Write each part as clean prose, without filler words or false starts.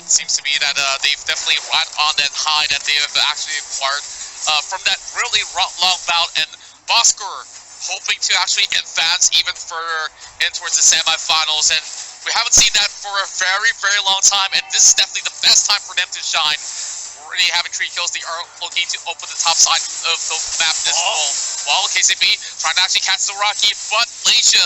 it seems to be that they've definitely ride on that high that they have actually acquired from that really long bout, and Bosker hoping to actually advance even further in towards the semifinals, and we haven't seen that for a very, very long time, and this is definitely the best time for them to shine. Already having 3 kills, they are looking to open the top side of the map this wall. While KCP trying to actually catch the Rocky, but Leisha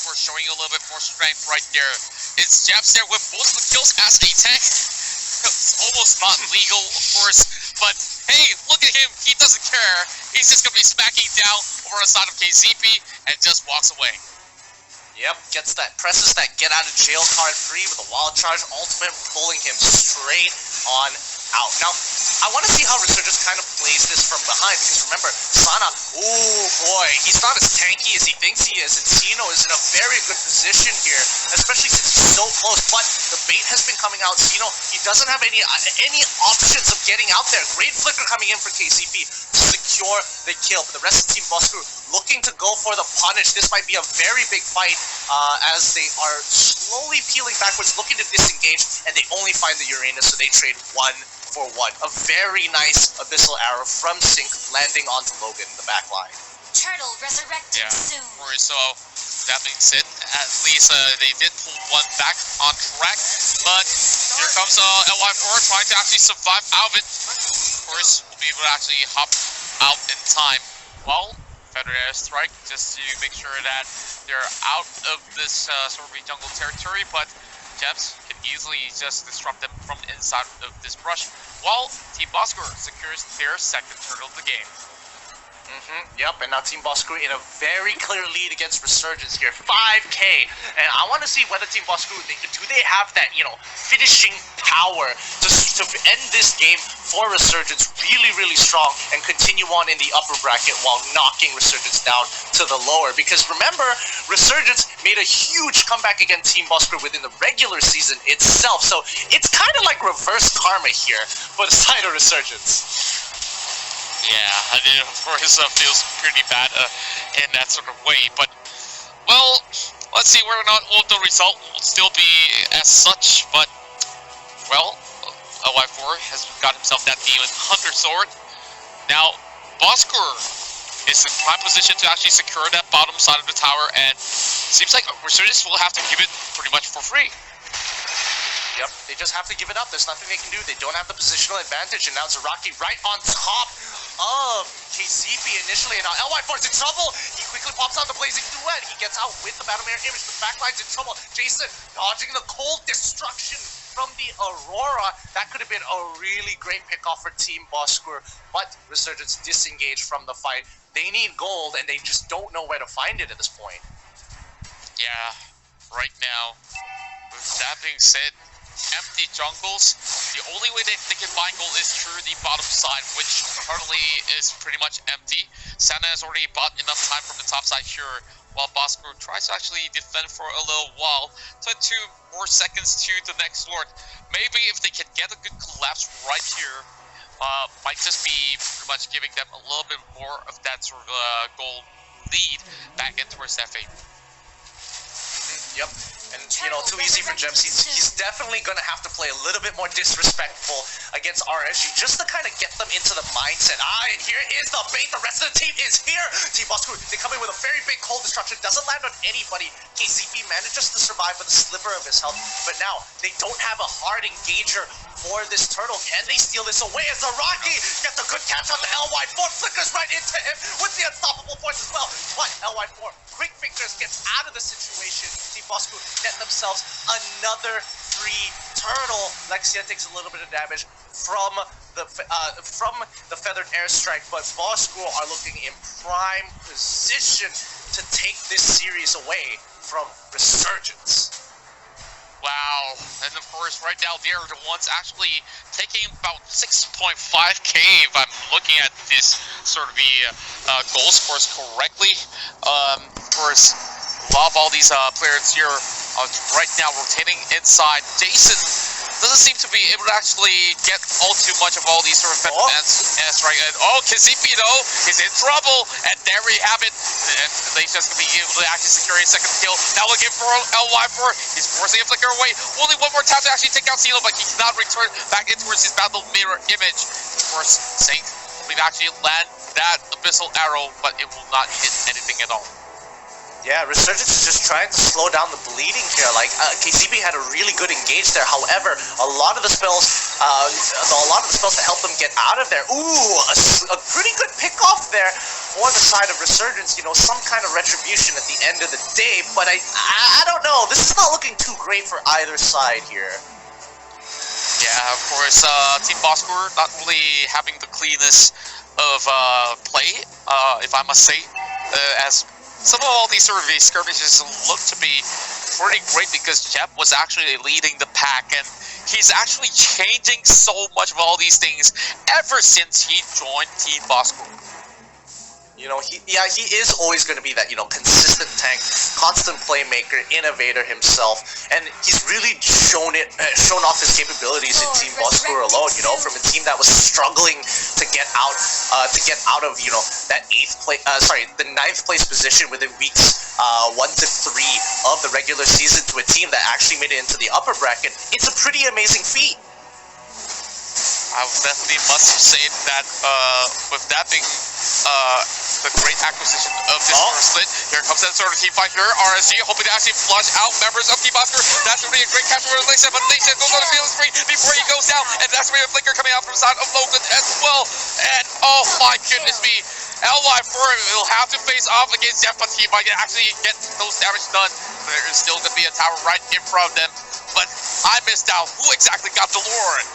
for showing a little bit more strength right there. It's Japs there with both the kills as a tank. It's almost not legal, of course, but hey, look at him, he doesn't care. He's just gonna be smacking down over the side of KCP and just walks away. Yep, presses that get out of jail card free with a wild charge ultimate, pulling him straight on out. Now, I want to see how Resurgence kind of plays this from behind, because remember, Sana, ooh boy, he's not as tanky as he thinks he is, and Sino is in a very good position here, especially since he's so close, but the bait has been coming out. Sino, he doesn't have any options of getting out there. Great flicker coming in for KCP to secure the kill, but the rest of Team Bosker looking to go for the punish. This might be a very big fight as they are slowly peeling backwards, looking to disengage, and they only find the Uranus, so they trade 1 for 1. A very nice Abyssal Arrow from Sync landing onto Logan in the back line. Turtle resurrected soon. So that being said, at least they did pull 1 back on track, but here comes LY4 trying to actually survive out of it. Of course, will be able to actually hop out in time. Well, Feather Airstrike just to make sure that they're out of this sort of jungle territory, but Jeps can easily just disrupt them from inside of this brush, while Team Bosker secures their second turtle of the game. Yep, and now Team Bosker in a very clear lead against Resurgence here, 5k, and I want to see whether Team Bosker, do they have that, finishing power to end this game for Resurgence really strong and continue on in the upper bracket while knocking Resurgence down to the lower, because remember, Resurgence made a huge comeback against Team Bosker within the regular season itself, so it's kind of like reverse karma here for the side of Resurgence. Yeah, I mean, of course, feels pretty bad in that sort of way, but, well, let's see whether or not the result will still be as such, but, well, LY4 has got himself that Demon Hunter Sword. Now, Bosker is in prime position to actually secure that bottom side of the tower, and seems like Resurgence will have to give it pretty much for free. Yep, they just have to give it up. There's nothing they can do. They don't have the positional advantage, and now Zaraki right on top of KCP initially, and now LY4's in trouble. He quickly pops out the Blazing Duet. He gets out with the Battlemare image. The backline's in trouble. Jason dodging the cold destruction from the Aurora. That could have been a really great pickoff for Team Bosker, but Resurgence disengaged from the fight. They need gold, and they just don't know where to find it at this point. Yeah, right now, with that being said, empty jungles, the only way they can find gold is through the bottom side, which currently is pretty much empty. Santa has already bought enough time from the top side here, while Bosker tries to actually defend for a little while. So 2 more seconds to the next Lord. Maybe if they can get a good collapse right here, might just be pretty much giving them a little bit more of that sort of gold lead back in towards FA. Yep. And, too easy for Gems. He's definitely going to have to play a little bit more disrespectful against RSG just to kind of get them into the mindset. And here is the bait. The rest of the team is here. Team Bosker, they come in with a very big cold destruction. Doesn't land on anybody. KCP manages to survive with a sliver of his health. But now, they don't have a hard engager for this turtle. Can they steal this away as Zaraki gets a good catch on the LY4. Flickers right into him with the unstoppable force as well. But LY4, quick fingers, gets out of the situation. Team Bosker get themselves another free turtle. Lexia takes a little bit of damage from the feathered airstrike, but Bosker are looking in prime position to take this series away from Resurgence. Wow, and of course right now they're the ones actually taking about 6.5k if I'm looking at this sort of the goal scores correctly. Of course, love all these players here right now rotating inside. Jason doesn't seem to be able to actually get all too much of all these sort of defense. Right? And, Kazipi though is in trouble, and there we have it. And Lei's just gonna be able to actually secure his second kill. Now looking for LY4, he's forcing a flicker away. Only one more time to actually take out Zeno, but he cannot return back in towards his battle mirror image. Of course, Saint will actually land that abyssal arrow, but it will not hit anything at all. Yeah, Resurgence is just trying to slow down the bleeding here. Like, KCP had a really good engage there. However, a lot of the spells that help them get out of there. Ooh, a pretty good pick off there for the side of Resurgence. You know, some kind of retribution at the end of the day. But I don't know. This is not looking too great for either side here. Yeah, of course, Team Boskor not really having the cleanest of play, if I must say, as some of all these sort of skirmishes look to be pretty great because Jep was actually leading the pack, and he's actually changing so much of all these things ever since he joined Team Boskor. You know, he is always going to be that, you know, consistent tank, constant playmaker, innovator himself, and he's really shown off his capabilities in Team Boskor alone. You know, from a team that was struggling to get out of, you know, that the 9th place position within weeks 1 to 3 of the regular season to a team that actually made it into the upper bracket. It's a pretty amazing feat. I definitely must say that with that being the great acquisition of this first split, here comes that sort of team fight here. RSG hoping to actually flush out members of Team Boskor. That's going to be a great capture for Lisa, but Lisa goes on the field free before he goes down, and that's going to be a flicker coming out from the side of Logan as well. And oh my goodness me, LY4 will have to face off against Jeff, but he might actually get those damage done. There is still going to be a tower right in front of them, but I missed out who exactly got the Lord.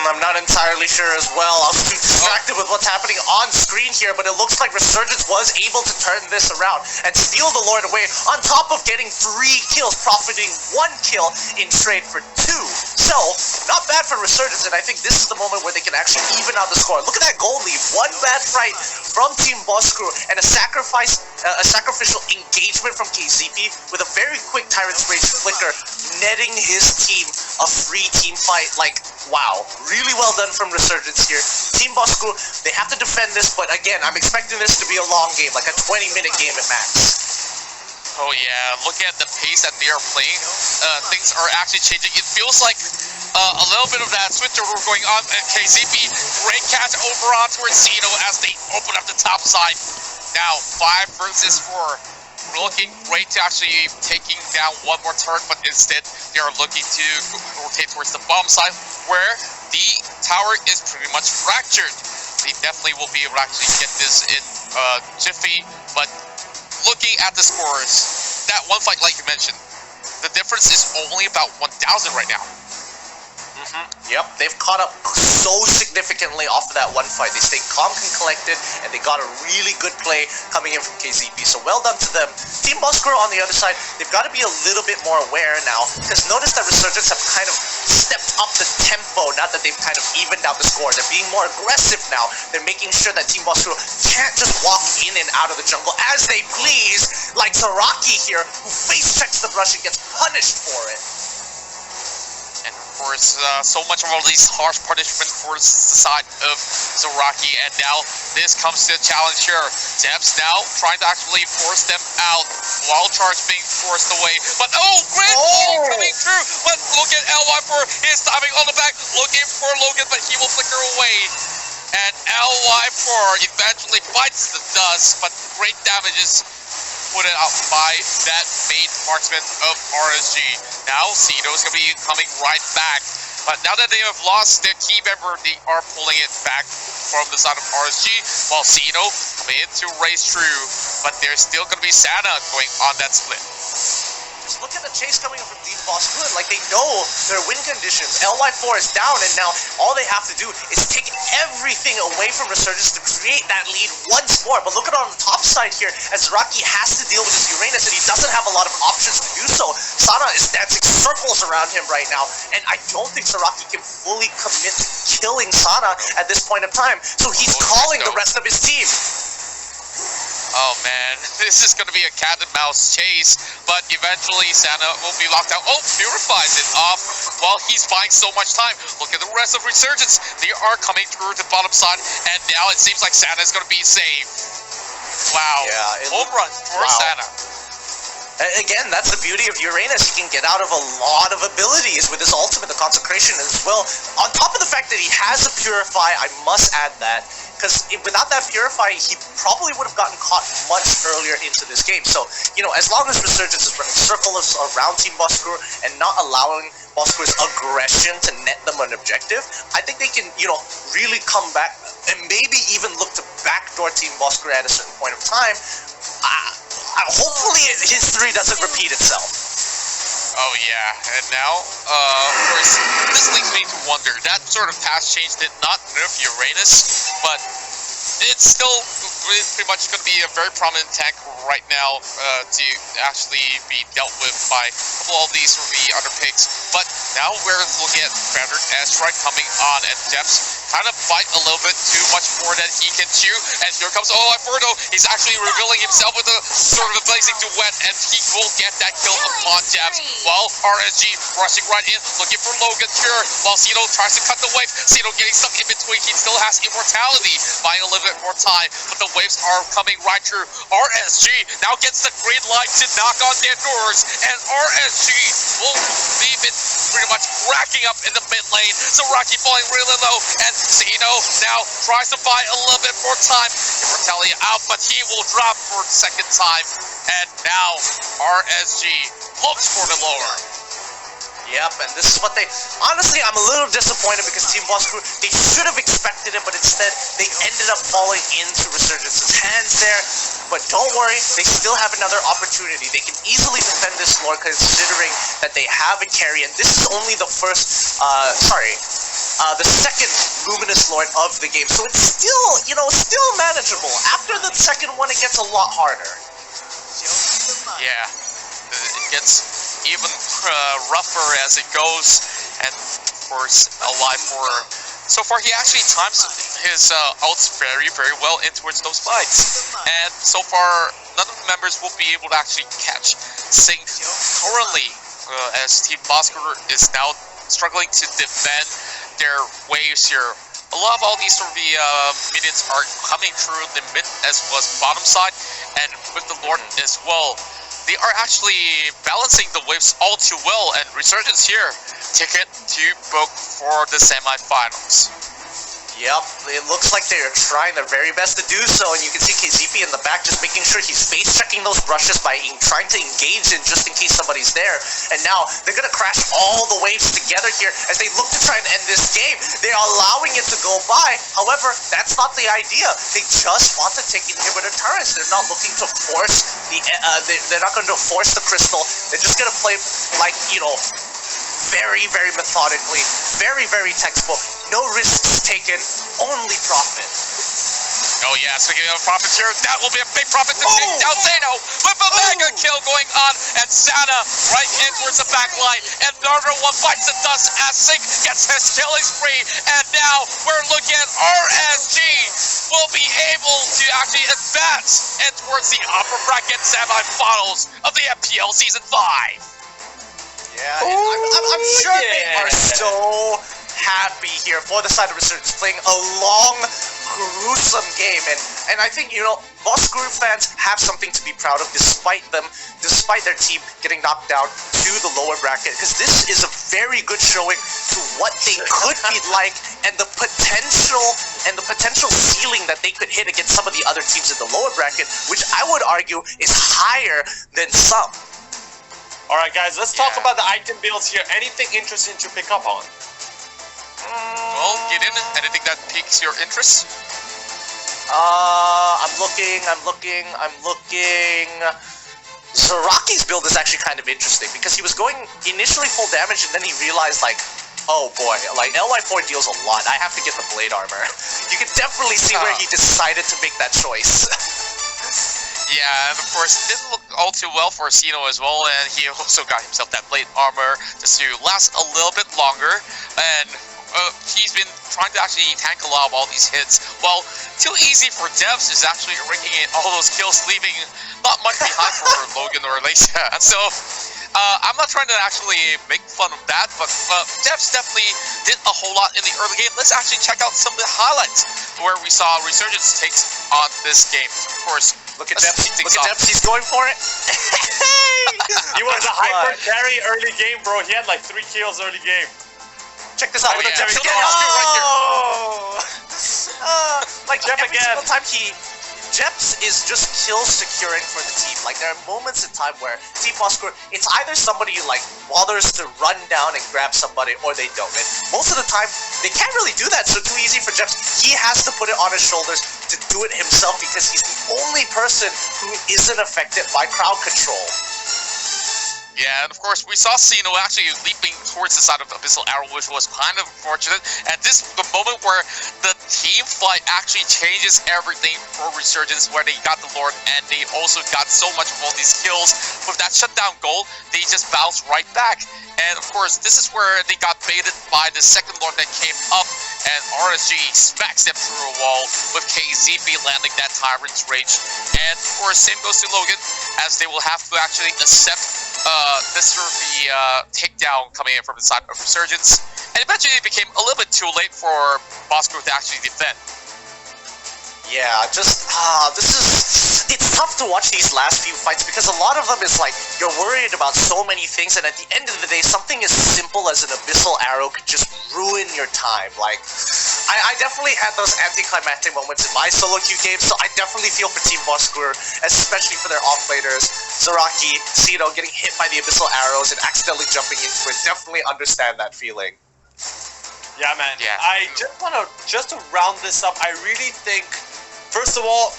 I'm not entirely sure as well. I was too distracted with what's happening on screen here, but it looks like Resurgence was able to turn this around and steal the Lord away, on top of getting 3 kills, profiting 1 kill in trade for 2. So, not bad for Resurgence, and I think this is the moment where they can actually even out the score. Look at that goal lead. 1 bad fight from Team Boskor, and a sacrificial engagement from KZP with a very quick Tyrant's Rage flicker, netting his team a free team fight. Like, wow, really well done from Resurgence here. Team Boskor, they have to defend this, but again, I'm expecting this to be a long game, like a 20-minute game at max. Oh yeah, look at the pace that they are playing. Things are actually changing. It feels like a little bit of that switchover going on. And KZP, great catch over on towards Zeno as they open up the top side. Now, 5 versus 4. Looking great to actually taking down one more turret, but instead they are looking to rotate towards the bomb side, where the tower is pretty much fractured. They definitely will be able to actually get this in jiffy, but looking at the scores, that one fight, like you mentioned, the difference is only about 1,000 right now. Yep, they've caught up so significantly off of that one fight. They stayed calm and collected, and they got a really good play coming in from KZP. So well done to them. Team Boskor on the other side, they've got to be a little bit more aware now, because notice that Resurgence have kind of stepped up the tempo, not that they've kind of evened out the score. They're being more aggressive now. They're making sure that Team Boskor can't just walk in and out of the jungle as they please, like Zaraki here, who face checks the brush and gets punished for it. And of course, so much of all these harsh punishment for the side of Zaraki, and now this comes to a challenge here. Debs now trying to actually force them out, while charge being forced away. But great ball coming through. But look at LY4, he's stopping on the back, looking for Logan, but he will flicker away. And LY4 eventually bites the dust, but great damages put it out by that main marksman of RSG. Now Zeno is going to be coming right back, but now that they have lost their key member, they are pulling it back from the side of RSG, while Zeno coming in to race through, but there's still going to be Santa going on that split. Just look at the chase coming from Team Boskor. Like, they know their win conditions. LY4 is down, and now all they have to do is take everything away from Resurgence to create that lead once more. But look at it on the top side here, as Zaraki has to deal with his Uranus, and he doesn't have a lot of options to do so. Sana is dancing circles around him right now, and I don't think Zaraki can fully commit to killing Sana at this point of time. So he's calling the rest of his team. Oh man, this is gonna be a cat and mouse chase, but eventually Santa will be locked out. Oh, purifies it off while he's buying so much time. Look at the rest of Resurgence. They are coming through the bottom side, and now it seems like Santa is gonna be saved. Wow. Yeah, home run for Santa. Again, that's the beauty of Uranus. He can get out of a lot of abilities with his ultimate, the Consecration as well. On top of the fact that he has a Purify, I must add that. Because without that Purify, he probably would have gotten caught much earlier into this game. So, you know, as long as Resurgence is running circles around Team Boskur and not allowing Boskur's aggression to net them an objective, I think they can, you know, really come back and maybe even look to backdoor Team Boskur at a certain point of time. Hopefully history doesn't repeat itself. Oh yeah, and now, of course, this leads me to wonder, that sort of pass change did not nerf Uranus, but it's still pretty much going to be a very prominent tank right now to actually be dealt with by a couple of these other picks. But now we're looking at Feathered Airstrike coming on, and Depths kind of fight a little bit too much more than he can chew. And here comes Alvian. He's actually revealing himself with a sort of a blazing duet, and he will get that kill upon Depths. While RSG rushing right in, looking for Logan Cure, while Zeno tries to cut the wave. Zeno getting stuck in between. He still has immortality, buying a little bit more time, but the waves are coming right through. RSG now gets the green light to knock on their doors, and RSG will leave it pretty much racking up in the mid lane. So Rocky falling really low, and Zeno now tries to buy a little bit more time. Immortality out, but he will drop for the second time, and now RSG looks for the lower. Yep, and this is what they... Honestly, I'm a little disappointed because Team Boskur, they should have expected it, but instead, they ended up falling into Resurgence's hands there. But don't worry, they still have another opportunity. They can easily defend this Lord, considering that they have a carry, and this is only the first... the second Luminous Lord of the game. So it's still, you know, still manageable. After the second one, it gets a lot harder. Yeah, it gets even rougher as it goes, and of course Alive for so far he actually times his ults very well in towards those fights, and so far none of the members will be able to actually catch Sync currently, as Team Boskur is now struggling to defend their waves here. A lot of all these sort of minions are coming through the mid as well as bottom side, and with the Lord as well. They are actually balancing the waves all too well, and Resurgence here, ticket to book for the semifinals. Yep, it looks like they're trying their very best to do so, and you can see KZP in the back just making sure he's face-checking those brushes by trying to engage in just in case somebody's there. And now, they're going to crash all the waves together here as they look to try and end this game. They're allowing it to go by, however, that's not the idea. They just want to take inhibitor turrets. They're not looking to force the, they're not going to force the crystal. They're just going to play, like, you know, very methodically, very textbook. No risks taken, only profit. Oh yeah, speaking of profits here, that will be a big profit to take down Zeno with a mega kill going on, and Santa right in towards the back line, and another one bites the dust as Sync gets his killing spree, and now we're looking at RSG will be able to actually advance and towards the upper bracket semifinals of the FPL Season 5. Yeah, I'm sure they are so happy here for the side of Resurgence, playing a long, gruesome game, and I think, you know, Boskur fans have something to be proud of despite their team getting knocked down to the lower bracket, because this is a very good showing to what they could be like and the potential ceiling that they could hit against some of the other teams in the lower bracket, which I would argue is higher than some. Alright guys, let's talk about the item builds here. Anything interesting to pick up on? Well, get in. Anything that piques your interest? I'm looking. Zaraki's build is actually kind of interesting because he was going initially full damage and then he realized, like, oh boy, like LY4 deals a lot. I have to get the blade armor. You can definitely see where he decided to make that choice. Yeah, and of course, it didn't look all too well for Zeno as well, and he also got himself that blade armor just to last a little bit longer, and he's been trying to actually tank a lot of all these hits. Well, too easy for devs is actually raking in all those kills, leaving not much behind for Logan or Alicia. And so, I'm not trying to actually make fun of that, but devs definitely did a whole lot in the early game. Let's actually check out some of the highlights where we saw Resurgence takes on this game. Of course, look at Debs. Look at Debs. He's going for it. He was a hyper carry early game, bro. He had like 3 kills early game. Check this out. Oh, Look yeah. at Debs. Like Jeff every again. single time Jeps is just kill securing for the team. Like there are moments in time where Team Oscar, it's either somebody like bothers to run down and grab somebody or they don't. And most of the time they can't really do that, so too easy for Jeps. He has to put it on his shoulders to do it himself because he's the only person who isn't affected by crowd control. Yeah, and of course we saw Sino actually leaping towards the side of Abyssal Arrow, which was kind of unfortunate. And this the moment where the team fight actually changes everything for Resurgence, where they got the Lord and they also got so much of all these kills. With that shutdown goal, they just bounced right back. And of course, this is where they got baited by the second Lord that came up, and RSG smacks them through a wall with KZB landing that Tyrant's Rage. And of course, same goes to Logan, as they will have to actually accept this sort of the takedown coming in from the side of Resurgence. And eventually it became a little bit too late for Bosco to actually defend. Yeah, just it's tough to watch these last few fights because a lot of them is like you're worried about so many things, and at the end of the day, something as simple as an Abyssal Arrow could just ruin your time. Like, I definitely had those anticlimactic moments in my solo queue games, so I definitely feel for Team Boskur, especially for their off-laners, Zaraki, Sino getting hit by the Abyssal Arrows and accidentally jumping into it. Definitely understand that feeling. Yeah, man. Yeah. I just want to, just to round this up, I really think, first of all,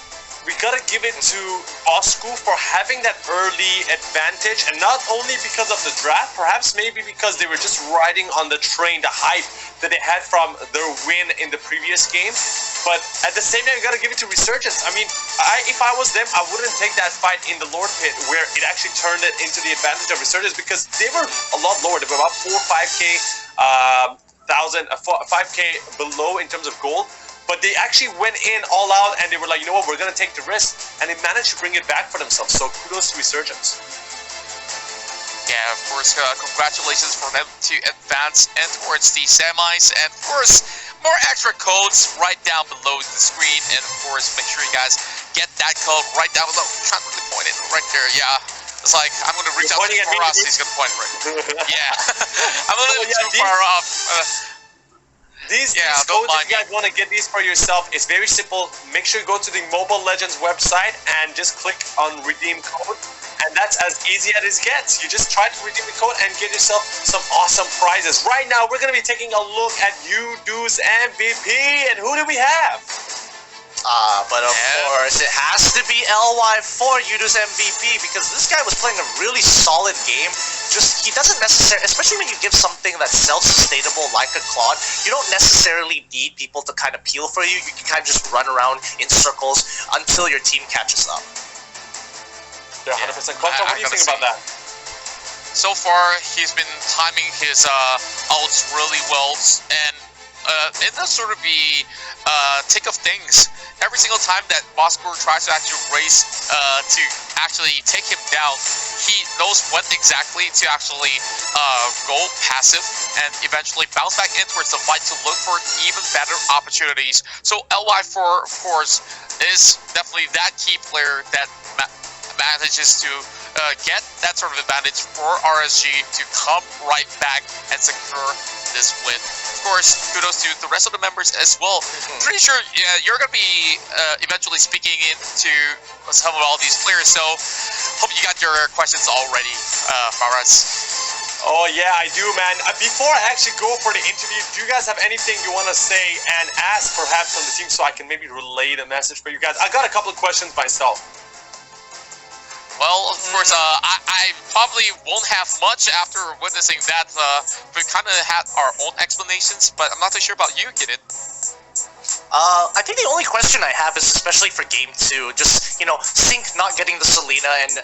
we gotta give it to Bosku for having that early advantage, and not only because of the draft, perhaps maybe because they were just riding on the train, the hype that they had from their win in the previous game. But at the same time, you gotta give it to Resurgence. I mean, if I was them, I wouldn't take that fight in the Lord Pit where it actually turned it into the advantage of Resurgence, because they were a lot lower. They were about 4 or 5k, 5k below in terms of gold. But they actually went in all out and they were like, you know what, we're going to take the risk. And they managed to bring it back for themselves. So kudos to Resurgence. Yeah, of course, congratulations for them to advance and towards the semis. And of course, more extra codes right down below the screen. And of course, make sure you guys get that code right down below. Can't really point it right there, yeah. It's like, I'm going to reach out to Faraz, he's going to point right. Yeah. I'm a little too far off. These codes, if you guys want to get these for yourself, it's very simple. Make sure you go to the Mobile Legends website and just click on redeem code. And that's as easy as it gets. You just try to redeem the code and get yourself some awesome prizes. Right now, we're going to be taking a look at Udu's MVP. And who do we have? But of course, it has to be LY for Udu's MVP because this guy was playing a really solid game. Just, he doesn't necessarily, especially when you give something that's self-sustainable like a Claude, you don't necessarily need people to kind of peel for you. You can kind of just run around in circles until your team catches up. Yeah, 100%. Quantum, what do you think about that? So far, he's been timing his ults really well, and in the sort of the tick of things, every single time that Bosco tries to actually race to actually take him down, he knows when exactly to actually go passive and eventually bounce back in towards the fight to look for even better opportunities. So LY4, of course, is definitely that key player that manages to get that sort of advantage for RSG to come right back and secure this win. Of course, kudos to the rest of the members as well. Pretty sure you're going to be eventually speaking into some of all these players, so hope you got your questions already, Faraz. Oh yeah, I do, man. Before I actually go for the interview, do you guys have anything you want to say and ask perhaps from the team so I can maybe relay the message for you guys? I got a couple of questions myself. Well, of course, I probably won't have much after witnessing that. We kind of had our own explanations, but I'm not too sure about you, Gideon. I think the only question I have is especially for Game 2, just, you know, Sync not getting the Selena and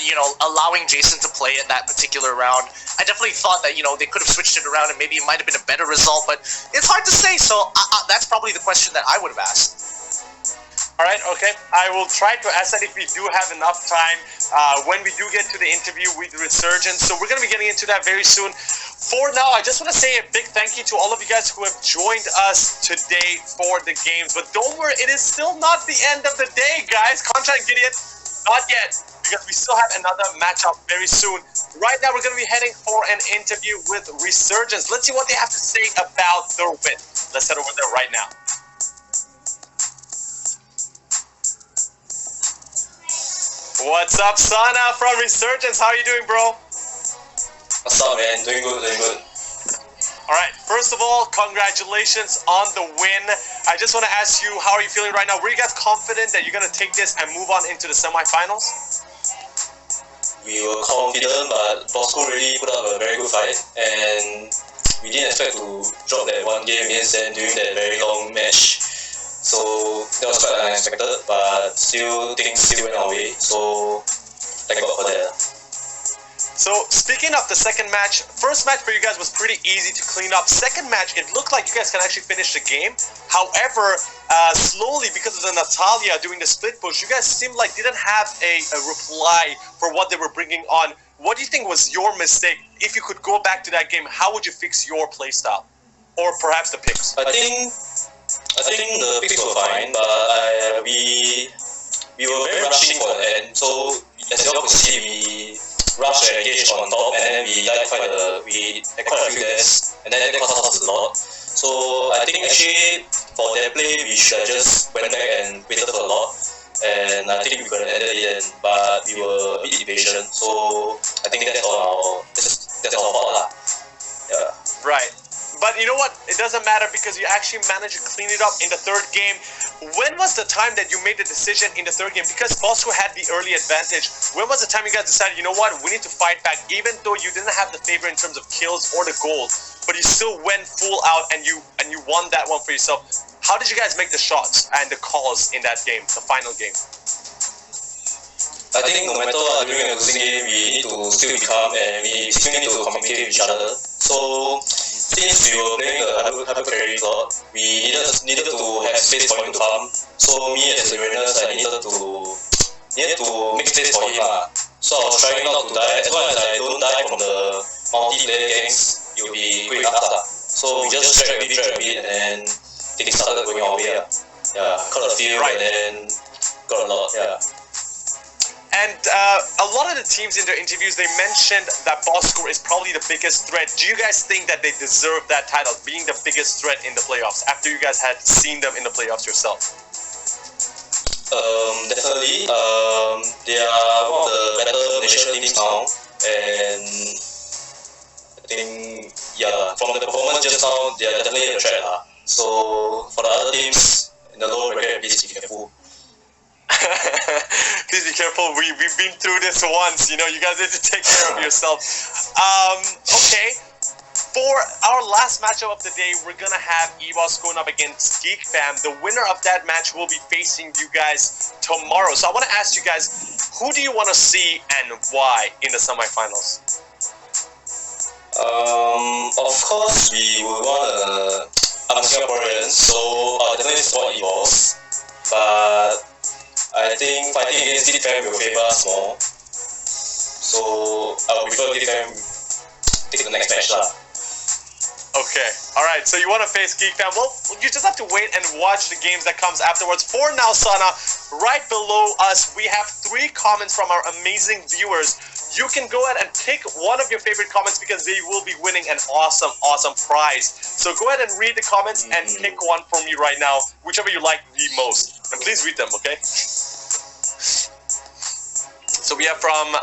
you know, allowing Jason to play in that particular round. I definitely thought that, you know, they could have switched it around and maybe it might have been a better result, but it's hard to say, so that's probably the question that I would have asked. Alright, okay. I will try to ask that if we do have enough time when we do get to the interview with Resurgence. So we're going to be getting into that very soon. For now, I just want to say a big thank you to all of you guys who have joined us today for the games. But don't worry, it is still not the end of the day, guys. Contract Gideon, not yet, because we still have another matchup very soon. Right now, we're going to be heading for an interview with Resurgence. Let's see what they have to say about their win. Let's head over there right now. What's up, Sana from Resurgence? How are you doing, bro? What's up, man? Doing good, doing good. Alright, first of all, congratulations on the win. I just want to ask you, how are you feeling right now? Were you guys confident that you're going to take this and move on into the semifinals? We were confident, but Bosco really put up a very good fight, and we didn't expect to drop that one game against them during that very long match. So that was quite unexpected, but things still went our way, so thank God for that. So, speaking of the second match, first match for you guys was pretty easy to clean up. Second match, it looked like you guys can actually finish the game. However, slowly, because of the Natalia doing the split push, you guys seemed like didn't have a reply for what they were bringing on. What do you think was your mistake? If you could go back to that game, how would you fix your playstyle? Or perhaps the picks? I think the picks were fine, but we were very rushing for the end. So as you all could see, we rushed and engaged on top, and then we had quite a few deaths, and then that cost us a lot. So I think actually for that play, we should have just went back and waited for a lot, and I think we could have ended it, but we were a bit impatient. So I think that's all our fault lah. Yeah. Right. But you know what? It doesn't matter because you actually managed to clean it up in the third game. When was the time that you made the decision in the third game? Because Bosco had the early advantage. When was the time you guys decided, you know what, we need to fight back, even though you didn't have the favor in terms of kills or the gold, but you still went full out and you won that one for yourself. How did you guys make the shots and the calls in that game, the final game? I think no matter what, during a losing game, we need to still be calm and we still need to communicate with each other. So since we were playing the hyper carry slot, we needed to have space for him to farm. So me as a Uranus, I needed to make space for him lah. So I was trying not to die. As long as I don't die from the multiplayer gangs, it will be quick enough lah. So we just drag a bit, and then things started going our way lah. Yeah, caught a few, and then got a lot. Yeah. And a lot of the teams in their interviews, they mentioned that Bosco is probably the biggest threat. Do you guys think that they deserve that title, being the biggest threat in the playoffs, after you guys had seen them in the playoffs yourself? Definitely. They are one of the better national teams now, and I think, yeah, from the performance just now, they are definitely a threat lah. So for the other teams in the lower bracket, please be careful. Please be careful. We've been through this once. You know, you guys need to take care of yourself. Okay. For our last matchup of the day, we're gonna have EVOS going up against Geek Fam. The winner of that match will be facing you guys tomorrow. So I want to ask you guys, who do you want to see and why in the semifinals? Of course, we would want I'm Singaporean, so definitely support EVOS. But I think fighting against Geek Fam will favor us more. So I would prefer Geek Fam take the next match lah. Okay, alright, so you want to face Geek Fam. Well, you just have to wait and watch the games that comes afterwards. For now, Sana, right below us, we have 3 comments from our amazing viewers. You can go ahead and pick one of your favorite comments because they will be winning an awesome, awesome prize. So go ahead and read the comments and pick one for me right now, whichever you like the most. And please read them, okay? So we have from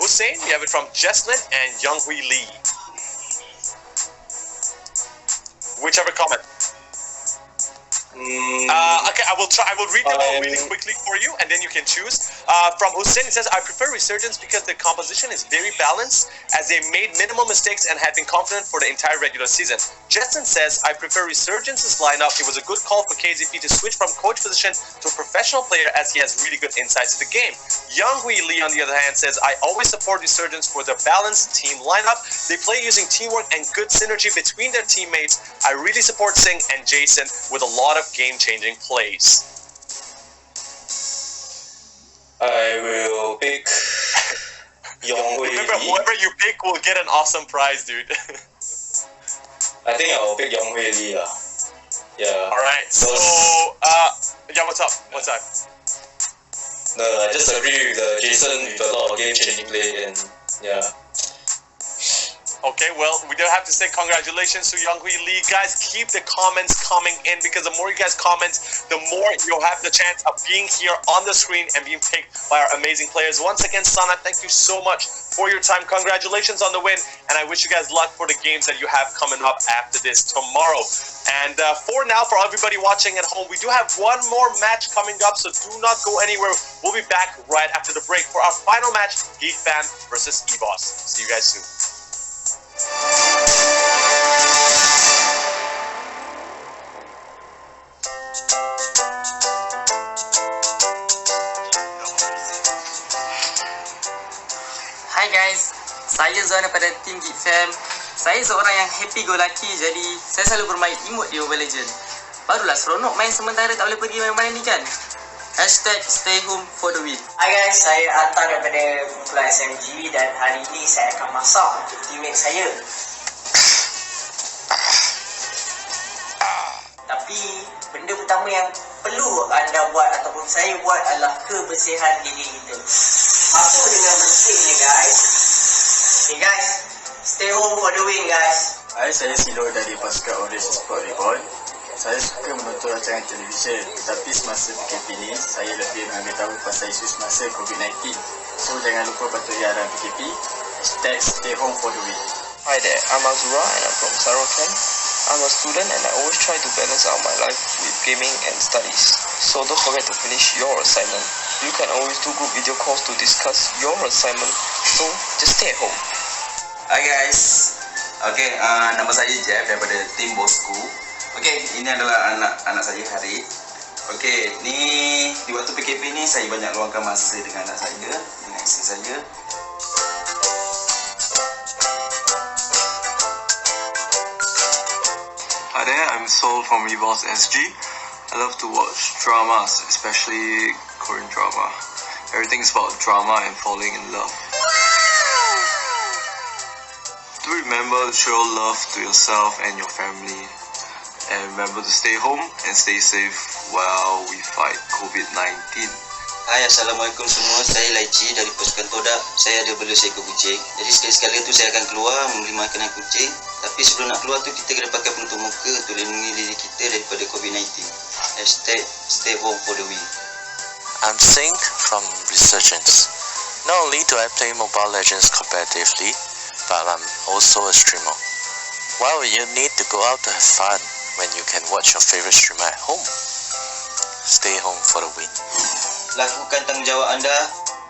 Hussein, we have it from Jesslyn and Younghui Lee. Whichever comment. Okay, I will read them all really quickly for you, and then you can choose. From Hussein, it says, I prefer Resurgence because the composition is very balanced, as they made minimal mistakes and had been confident for the entire regular season. Jetson says, I prefer Resurgence's lineup. It was a good call for KZP to switch from coach position to a professional player, as he has really good insights to the game. Younghui Lee, on the other hand, says, I always support Resurgence for their balanced team lineup. They play using teamwork and good synergy between their teammates. I really support Singh and Jason with a lot of game-changing plays. I will pick Yonghui Remember, Li. whoever you pick will get an awesome prize, dude. I think I'll pick Yonghui Li. Yeah. Alright, so, yeah, what's up? What's up? No, I just agree with Jason with a lot of game-changing play and yeah. Okay, well, we do have to say congratulations to Yonghui Lee. Guys, keep the comments coming in because the more you guys comment, the more you'll have the chance of being here on the screen and being picked by our amazing players. Once again, Sana, thank you so much for your time. Congratulations on the win, and I wish you guys luck for the games that you have coming up after this tomorrow. And for now, for everybody watching at home, we do have one more match coming up, so do not go anywhere. We'll be back right after the break for our final match, Geek Fan versus EBOS. See you guys soon. Hai guys, saya Zuan daripada tim Geek Fam. Saya seorang yang happy go lucky, jadi saya selalu bermain emote di Mobile Legend. Barulah seronok main sementara tak boleh pergi main-main ni kan. #stay home for the win. Hai guys, saya Atta daripada kumpulan SMG dan hari ini saya akan masak untuk teammate saya. Tapi benda pertama yang perlu anda buat ataupun saya buat adalah kebersihan diri kita. Apa dengan bersihnya guys? Okay guys, stay home for the win guys. Hai, saya Silo dari pasukan Orange Sport Reborn. Saya suka menonton rancangan televisyen, tetapi semasa PKP ni, saya lebih mengambil tahu pasal isu semasa COVID-19. So, jangan lupa patuhi arahan PKP. #stay home for the win. Hi there, I'm Azura and I'm from Sarawak. I'm a student and I always try to balance out my life with gaming and studies. So don't forget to finish your assignment. You can always do group video calls to discuss your assignment. So just stay at home. Hi guys. Okay, nama saya Jeff daripada tim Bosku. Okay, ini adalah anak saya Harid. Okay, ni di waktu PKP ni saya banyak luangkan masa dengan anak saya, dengan isteri saya. Hi there, I'm Sol from EBOS SG. I love to watch dramas, especially Korean drama. Everything's about drama and falling in love. Do remember to show love to yourself and your family. And remember to stay home and stay safe while we fight COVID-19. Hai, Assalamualaikum semua. Saya Laici dari pasukan Todak. Saya ada bela seekor kucing. Jadi sekali-sekala tu saya akan keluar membeli makanan kucing. Tapi sebelum nak keluar tu kita kena pakai penutup muka untuk lindungi diri kita daripada COVID-19. #stay home for the win. I'm Singh from Resurgence. Not only do I play Mobile Legends competitively, but I'm also a streamer. Why would you need to go out to have fun when you can watch your favorite streamer at home? Stay home for the win. Lakukan tanggungjawab anda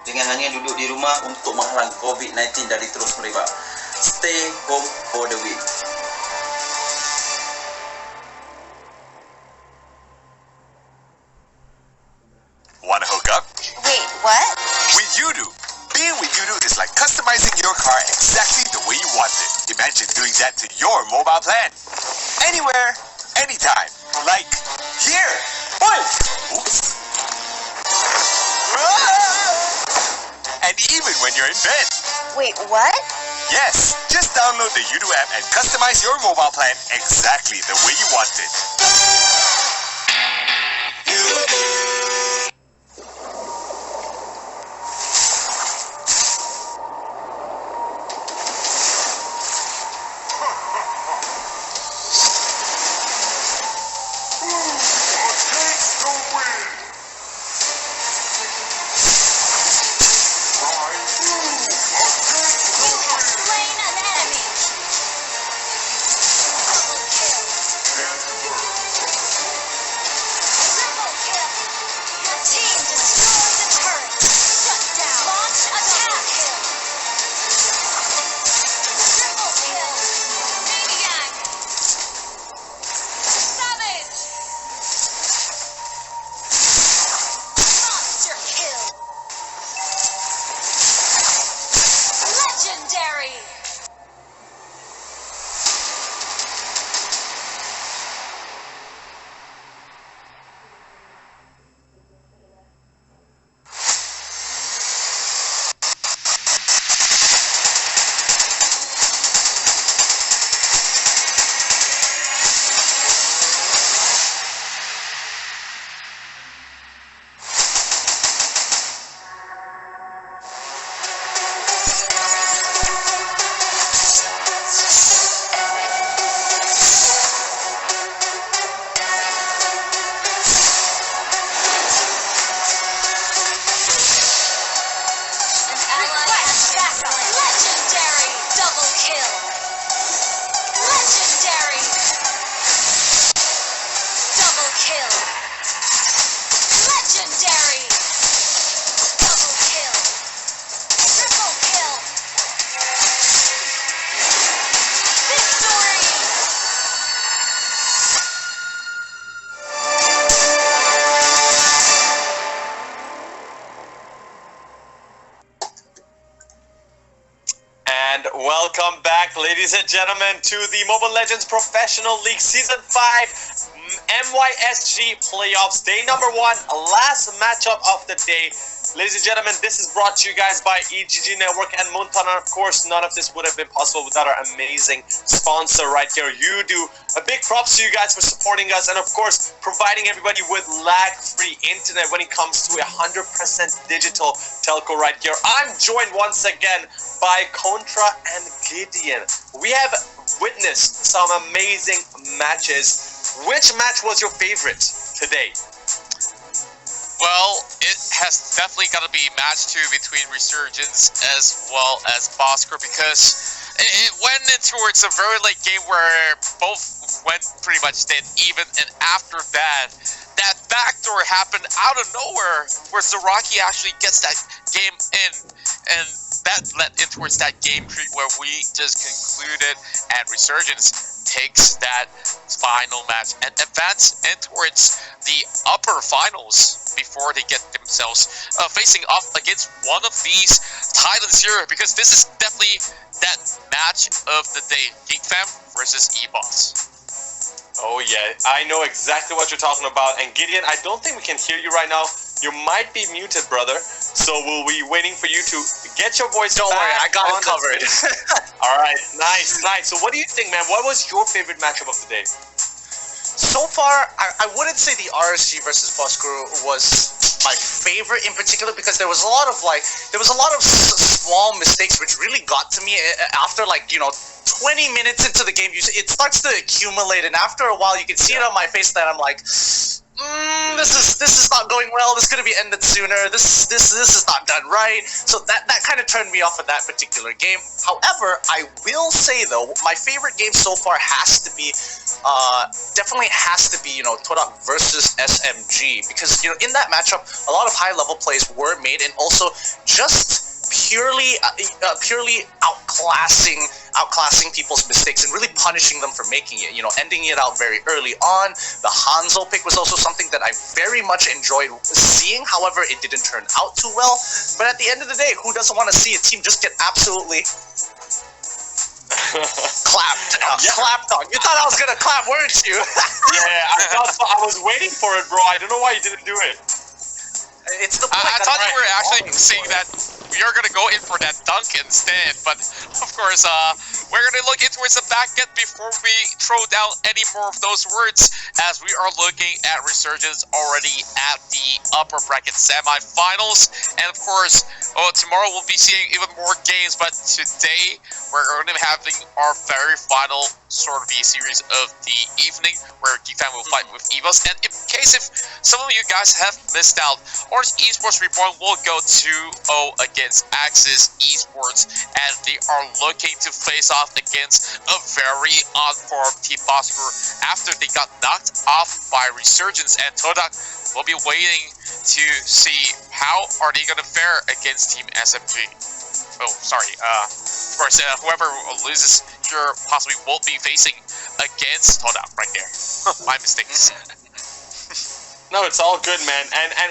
dengan hanya duduk di rumah untuk menghalang COVID-19 dari terus merebak. Stay home for the win. Wanna hook up? Wait, what? With Yudu. Being with Yudu is like customizing your car exactly the way you want it. Imagine doing that to your mobile plan. Anywhere, anytime. Like here. Oops. And even when you're in bed. Wait, what? Yes, just download the Yudu app and customize your mobile plan exactly the way you want it. ladies and gentlemen, to the Mobile Legends Professional League Season 5 MYSG Playoffs, day number 1, last matchup of the day. Ladies and gentlemen, this is brought to you guys by EGG Network and Moonton. Of course, none of this would have been possible without our amazing sponsor right here, Udo. A big props to you guys for supporting us and, of course, providing everybody with lag-free internet when it comes to 100% digital telco right here. I'm joined once again by Contra and Gideon. We have witnessed some amazing matches. Which match was your favorite today? Well, it has definitely got to be match 2 between Resurgence as well as Bosker, because it went in towards a very late game where both went pretty much dead even, and after that backdoor happened out of nowhere where Zaraki actually gets that game in, and that led in towards that game creep where we just concluded, and Resurgence takes that final match and advance in towards the upper finals before they get themselves facing off against one of these titans here, because this is definitely that match of the day, Geek Fam versus E-Boss. Oh yeah, I know exactly what you're talking about. And Gideon, I don't think we can hear you right now. You might be muted, brother. So we'll be waiting for you to get your voice. Don't worry, I got it covered. All right, nice. So what do you think, man? What was your favorite matchup of the day? So far, I wouldn't say the RSG versus Bosker was my favorite in particular, because there was a lot of small mistakes which really got to me after 20 minutes into the game. It starts to accumulate, and after a while you can see it on my face that I'm like, this is not going well. This is gonna be ended sooner. This is not done right. So that kind of turned me off of that particular game. However, I will say though, my favorite game so far has to be Todak versus SMG, because in that matchup a lot of high level plays were made, and also just purely outclassing people's mistakes and really punishing them for making it, ending it out very early on. The Hanzo pick was also something that I very much enjoyed seeing. However, it didn't turn out too well, but at the end of the day, who doesn't want to see a team just get absolutely clapped on? You thought I was gonna clap, weren't you? Yeah, I was waiting for it, bro. I don't know why you didn't do it. It's the point I thought you were actually saying that we are going to go in for that dunk instead, but of course, we're going to look in towards the back end before we throw down any more of those words, as we are looking at Resurgence already at the upper bracket semifinals. And of course, tomorrow we'll be seeing even more games, but today we're going to be having our very final sort of series of the evening, where Geekfam will fight with EVOS. And in case if some of you guys have missed out, Orange Esports Reborn will go 2-0 against Axis Esports, and they are looking to face off against a very on-form Team Bosker after they got knocked off by Resurgence, and Todak will be waiting to see how are they going to fare against Team SMG. Oh, sorry. Of course, whoever loses here possibly will be facing against Todak right there. My mistakes. No, it's all good, man.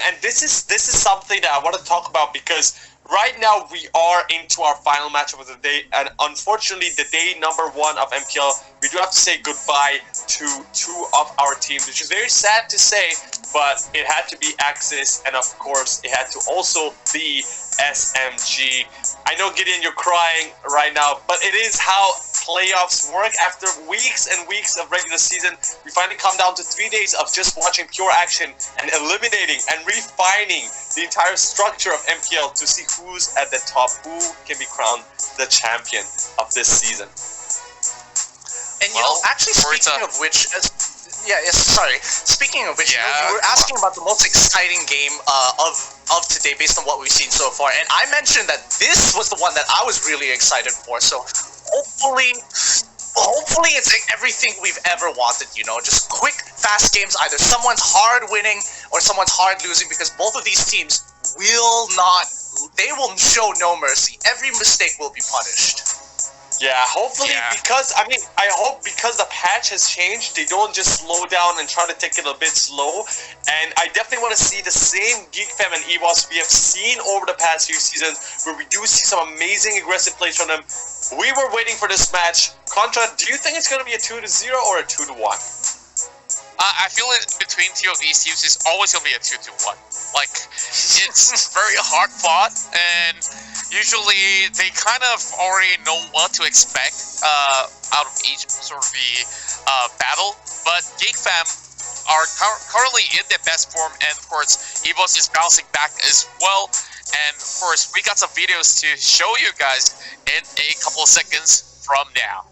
And this is something that I want to talk about, because right now we are into our final matchup of the day, and unfortunately, the day number 1 of MPL, we do have to say goodbye to 2 of our teams, which is very sad to say, but it had to be Axis, and of course, it had to also be SMG. I know, Gideon, you're crying right now, but it is how playoffs work. After weeks and weeks of regular season, we finally come down to 3 days of just watching pure action and eliminating and refining the entire structure of MPL to see who's at the top, who can be crowned the champion of this season. And actually, speaking of which, speaking of which, you were asking about the most exciting game of today based on what we've seen so far, and I mentioned that this was the one that I was really excited for. So hopefully it's everything we've ever wanted. Just quick, fast games. Either someone's hard winning or someone's hard losing, because both of these teams will show no mercy. Every mistake will be punished. Yeah, hopefully, because I I hope because the patch has changed, they don't just slow down and try to take it a bit slow. And I definitely want to see the same Geek Fam and EVOS we have seen over the past few seasons, where we do see some amazing aggressive plays from them. We were waiting for this match. Contra, do you think it's going to be a 2-0 or a 2-1? I feel it between two of these teams is always going to be a 2-1. Like, it's very hard fought, and usually they kind of already know what to expect out of each sort of the battle. But Geek Fam are currently in their best form, and of course, EVOS is bouncing back as well. And of course, we got some videos to show you guys in a couple of seconds from now.